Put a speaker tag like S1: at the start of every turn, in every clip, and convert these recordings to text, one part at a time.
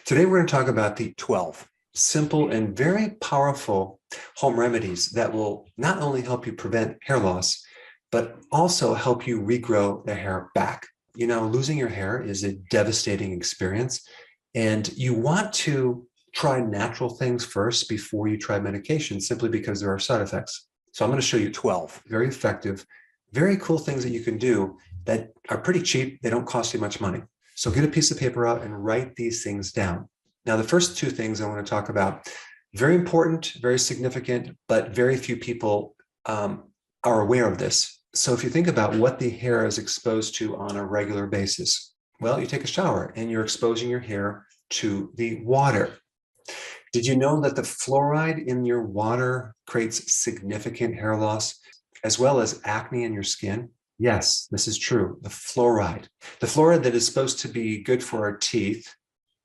S1: Today, we're going to talk about the 12 simple and very powerful home remedies that will not only help you prevent hair loss, but also help you regrow the hair back. You know, losing your hair is a devastating experience, and you want to try natural things first before you try medication, simply because there are side effects. So I'm going to show you 12 very effective, very cool things that you can do that are pretty cheap. They don't cost you much money. So get a piece of paper out and write these things down. Now, the first two things I want to talk about, very important, very significant, but very few people are aware of this. So if you think about what the hair is exposed to on a regular basis, well, you take a shower and you're exposing your hair to the water. Did you know that the fluoride in your water creates significant hair loss, as well as acne in your skin? Yes, this is true. The fluoride that is supposed to be good for our teeth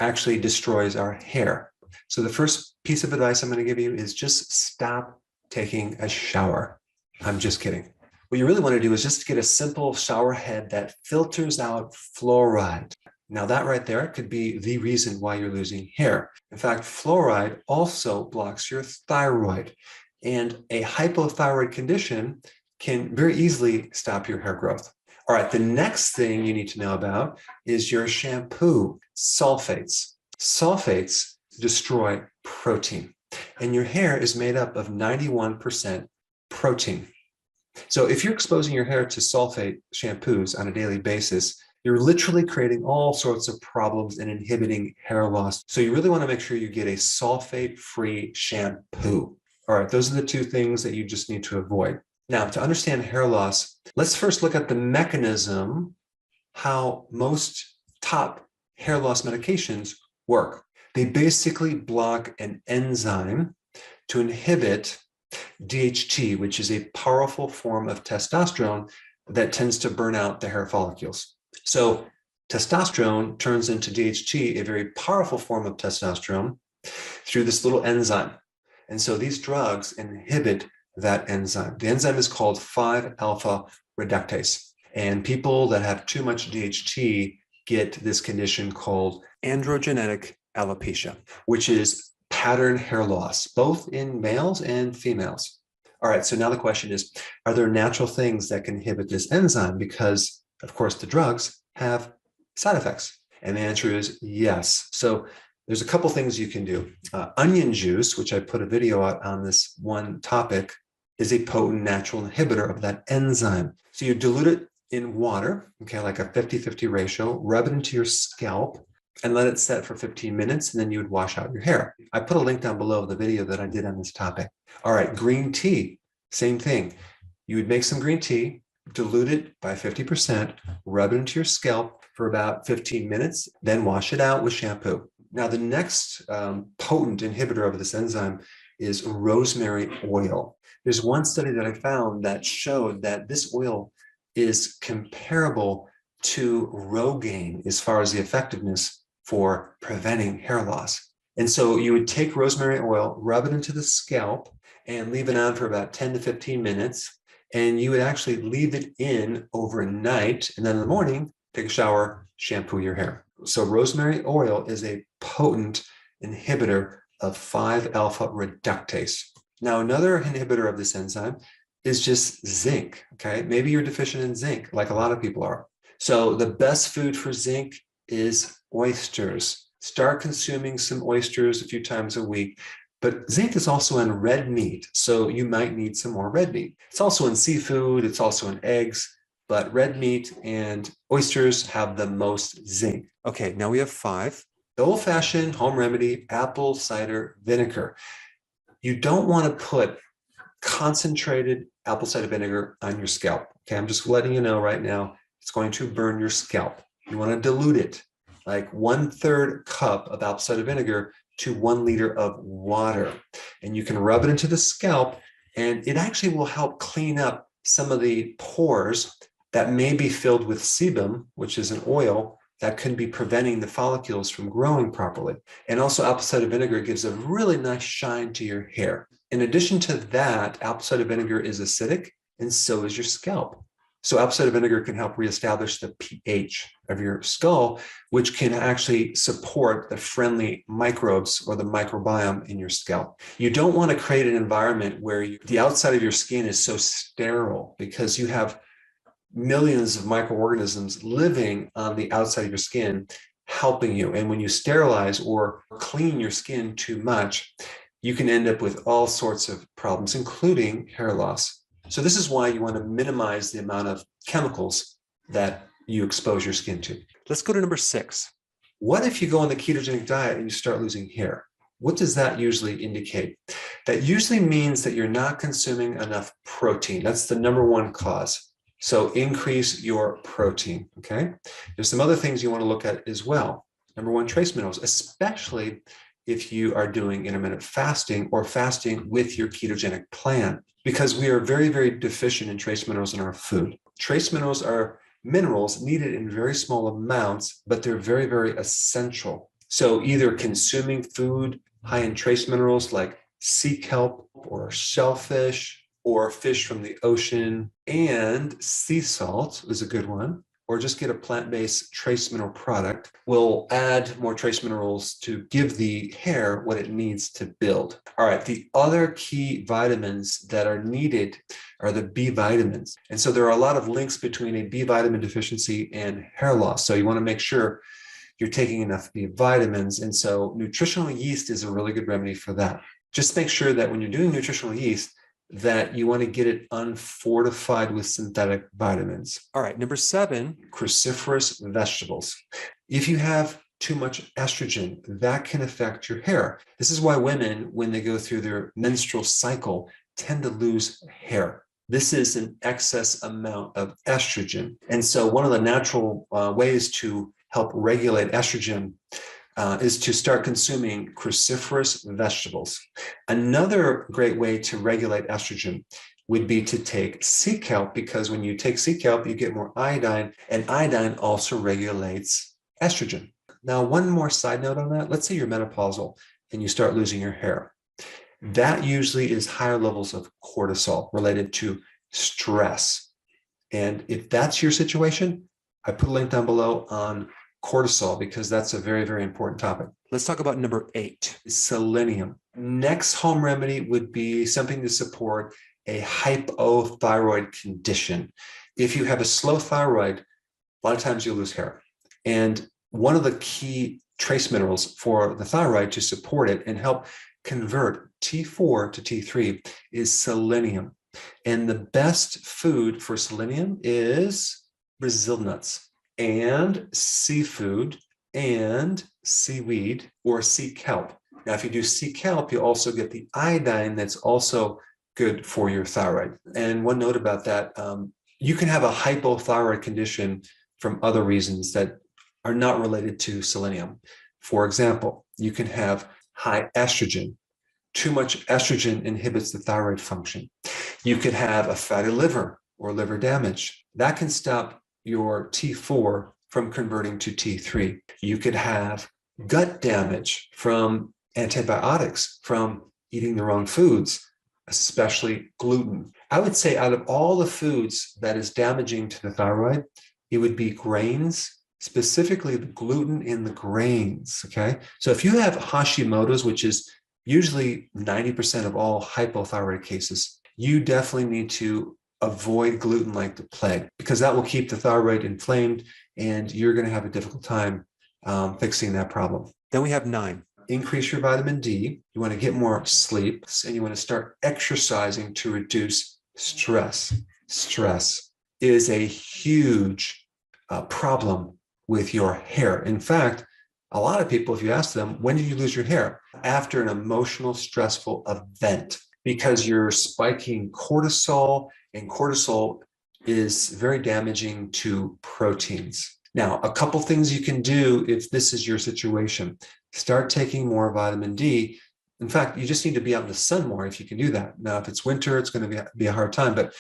S1: actually destroys our hair. So the first piece of advice I'm going to give you is just stop taking a shower. I'm just kidding. What you really want to do is just get a simple shower head that filters out fluoride. Now that right there could be the reason why you're losing hair. In fact, fluoride also blocks your thyroid, and a hypothyroid condition can very easily stop your hair growth. All right, the next thing you need to know about is your shampoo. Sulfates. Sulfates destroy protein, and your hair is made up of 91% protein. So if you're exposing your hair to sulfate shampoos on a daily basis, you're literally creating all sorts of problems and inhibiting hair loss. So you really want to make sure you get a sulfate-free shampoo. All right, those are the two things that you just need to avoid. Now, to understand hair loss, let's first look at the mechanism, how most top hair loss medications work. They basically block an enzyme to inhibit DHT, which is a powerful form of testosterone that tends to burn out the hair follicles. So testosterone turns into DHT, a very powerful form of testosterone, through this little enzyme. And so these drugs inhibit that enzyme. The enzyme is called 5-alpha reductase. And people that have too much DHT get this condition called androgenetic alopecia, which is pattern hair loss, both in males and females. All right, so now the question is, are there natural things that can inhibit this enzyme? Because, of course, the drugs have side effects. And the answer is yes. So there's a couple things you can do. Onion juice, which I put a video out on this one topic, is a potent natural inhibitor of that enzyme. So you dilute it in water, okay, like a 50-50 ratio, rub it into your scalp, and let it set for 15 minutes, and then you would wash out your hair. I put a link down below of the video that I did on this topic. All right, green tea, same thing. You would make some green tea, dilute it by 50%, rub it into your scalp for about 15 minutes, then wash it out with shampoo. Now, the next potent inhibitor of this enzyme is rosemary oil. There's one study that I found that showed that this oil is comparable to Rogaine as far as the effectiveness for preventing hair loss. And so you would take rosemary oil, rub it into the scalp, and leave it on for about 10 to 15 minutes. And you would actually leave it in overnight. And then in the morning, take a shower, shampoo your hair. So rosemary oil is a potent inhibitor of 5-alpha reductase. Now, another inhibitor of this enzyme is just zinc, okay? Maybe you're deficient in zinc, like a lot of people are. So the best food for zinc is oysters. Start consuming some oysters a few times a week. But zinc is also in red meat, so you might need some more red meat. It's also in seafood, it's also in eggs, but red meat and oysters have the most zinc. Okay, now we have 5. The old-fashioned home remedy, apple cider vinegar. You don't want to put concentrated apple cider vinegar on your scalp. Okay, I'm just letting you know right now, it's going to burn your scalp. You want to dilute it, like 1/3 cup of apple cider vinegar to 1 liter of water. And you can rub it into the scalp, and it actually will help clean up some of the pores that may be filled with sebum, which is an oil that could be preventing the follicles from growing properly. And also, apple cider vinegar gives a really nice shine to your hair. In addition to that, apple cider vinegar is acidic, and so is your scalp. So apple cider vinegar can help reestablish the pH of your skull, which can actually support the friendly microbes or the microbiome in your scalp. You don't want to create an environment where the outside of your skin is so sterile, because you have millions of microorganisms living on the outside of your skin helping you. And when you sterilize or clean your skin too much, you can end up with all sorts of problems, including hair loss. So this is why you want to minimize the amount of chemicals that you expose your skin to. Let's go to number 6. What if you go on the ketogenic diet and you start losing hair? What does that usually indicate? That usually means that you're not consuming enough protein. That's the number one cause. So increase your protein, okay? There's some other things you want to look at as well. Number one, trace minerals, especially if you are doing intermittent fasting or fasting with your ketogenic plan, because we are very, very deficient in trace minerals in our food. Trace minerals are minerals needed in very small amounts, but they're very, very essential. So either consuming food high in trace minerals like sea kelp or shellfish or fish from the ocean, and sea salt is a good one, or just get a plant-based trace mineral product, will add more trace minerals to give the hair what it needs to build. All right, the other key vitamins that are needed are the B vitamins. And so there are a lot of links between a B vitamin deficiency and hair loss. So you want to make sure you're taking enough B vitamins. And so nutritional yeast is a really good remedy for that. Just make sure that when you're doing nutritional yeast, that you want to get it unfortified with synthetic vitamins. All right, number 7, cruciferous vegetables. If you have too much estrogen, that can affect your hair. This is why women, when they go through their menstrual cycle, tend to lose hair. This is an excess amount of estrogen. And so one of the natural ways to help regulate estrogen is to start consuming cruciferous vegetables. Another great way to regulate estrogen would be to take sea kelp, because when you take sea kelp, you get more iodine, and iodine also regulates estrogen. Now, one more side note on that. Let's say you're menopausal and you start losing your hair. That usually is higher levels of cortisol related to stress. And if that's your situation, I put a link down below on cortisol, because that's a very, very important topic. Let's talk about number 8, selenium. Next home remedy would be something to support a hypothyroid condition. If you have a slow thyroid, a lot of times you'll lose hair. And one of the key trace minerals for the thyroid to support it and help convert T4 to T3 is selenium. And the best food for selenium is Brazil nuts and seafood and seaweed or sea kelp. Now, if you do sea kelp, you also get the iodine that's also good for your thyroid. And one note about that, you can have a hypothyroid condition from other reasons that are not related to selenium. For example, you can have high estrogen. Too much estrogen inhibits the thyroid function. You could have a fatty liver or liver damage. That can stop your T4 from converting to T3. You could have gut damage from antibiotics, from eating the wrong foods, especially gluten. I would say out of all the foods that is damaging to the thyroid, it would be grains, specifically the gluten in the grains, okay? So if you have Hashimoto's, which is usually 90% of all hypothyroid cases, you definitely need to avoid gluten like the plague, because that will keep the thyroid inflamed and you're going to have a difficult time fixing that problem. Then we have 9, increase your vitamin D. You want to get more sleep, and you want to start exercising to reduce stress. Stress is a huge problem with your hair. In fact, a lot of people, if you ask them, when did you lose your hair? After an emotional, stressful event, because you're spiking cortisol, and cortisol is very damaging to proteins. Now, a couple things you can do if this is your situation. Start taking more vitamin D. In fact, you just need to be out in the sun more if you can do that. Now, if it's winter, it's going to be a hard time, but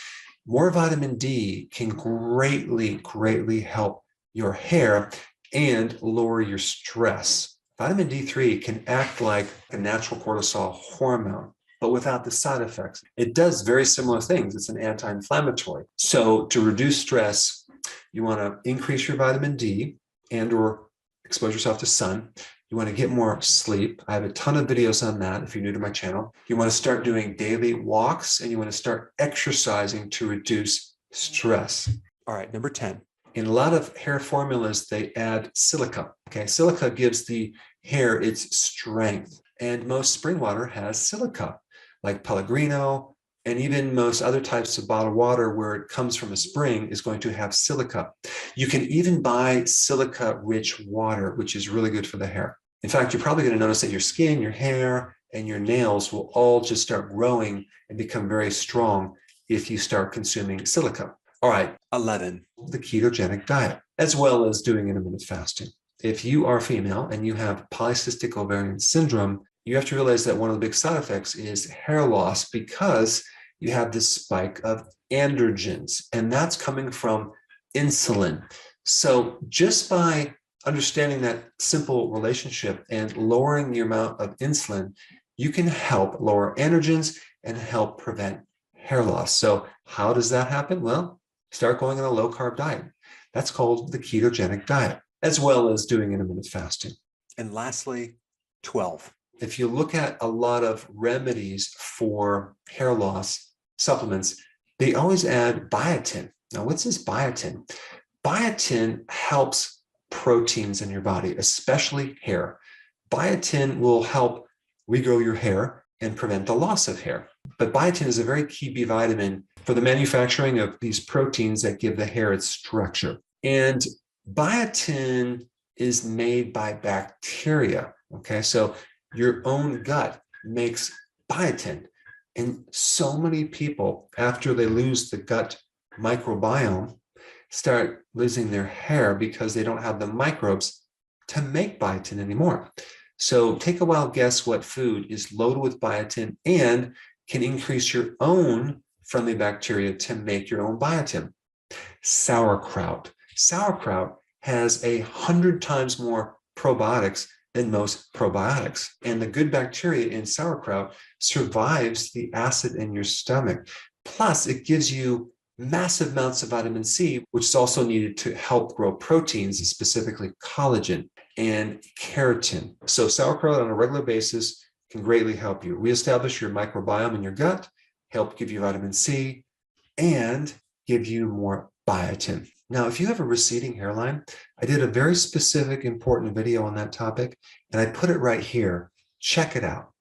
S1: more vitamin D can greatly, greatly help your hair and lower your stress. Vitamin D3 can act like a natural cortisol hormone. but without the side effects. It does very similar things. It's an anti-inflammatory. So to reduce stress, you want to increase your vitamin D and or expose yourself to sun. You want to get more sleep. I have a ton of videos on that if you're new to my channel. You want to start doing daily walks, and you want to start exercising to reduce stress. All right, number 10. In a lot of hair formulas, they add silica. Okay, silica gives the hair its strength. And most spring water has silica, like Pellegrino, and even most other types of bottled water where it comes from a spring is going to have silica. You can even buy silica-rich water, which is really good for the hair. In fact, you're probably going to notice that your skin, your hair, and your nails will all just start growing and become very strong if you start consuming silica. All right, 11, the ketogenic diet, as well as doing intermittent fasting. If you are female and you have polycystic ovarian syndrome, you have to realize that one of the big side effects is hair loss because you have this spike of androgens, and that's coming from insulin. So just by understanding that simple relationship and lowering the amount of insulin, you can help lower androgens and help prevent hair loss. So how does that happen? Well, start going on a low-carb diet. That's called the ketogenic diet, as well as doing intermittent fasting. And lastly, 12. If you look at a lot of remedies for hair loss supplements, they always add biotin. Now, what's this biotin? Biotin helps proteins in your body, especially hair. Biotin will help regrow your hair and prevent the loss of hair. But biotin is a very key B vitamin for the manufacturing of these proteins that give the hair its structure. And biotin is made by bacteria. Okay, so your own gut makes biotin. And so many people, after they lose the gut microbiome, start losing their hair because they don't have the microbes to make biotin anymore. So take a wild guess what food is loaded with biotin and can increase your own friendly bacteria to make your own biotin. Sauerkraut. Sauerkraut has 100 times more probiotics than most probiotics. And the good bacteria in sauerkraut survives the acid in your stomach. Plus, it gives you massive amounts of vitamin C, which is also needed to help grow proteins, specifically collagen and keratin. So sauerkraut on a regular basis can greatly help you reestablish your microbiome in your gut, help give you vitamin C, and give you more biotin. Now, if you have a receding hairline, I did a very specific, important video on that topic, and I put it right here. Check it out.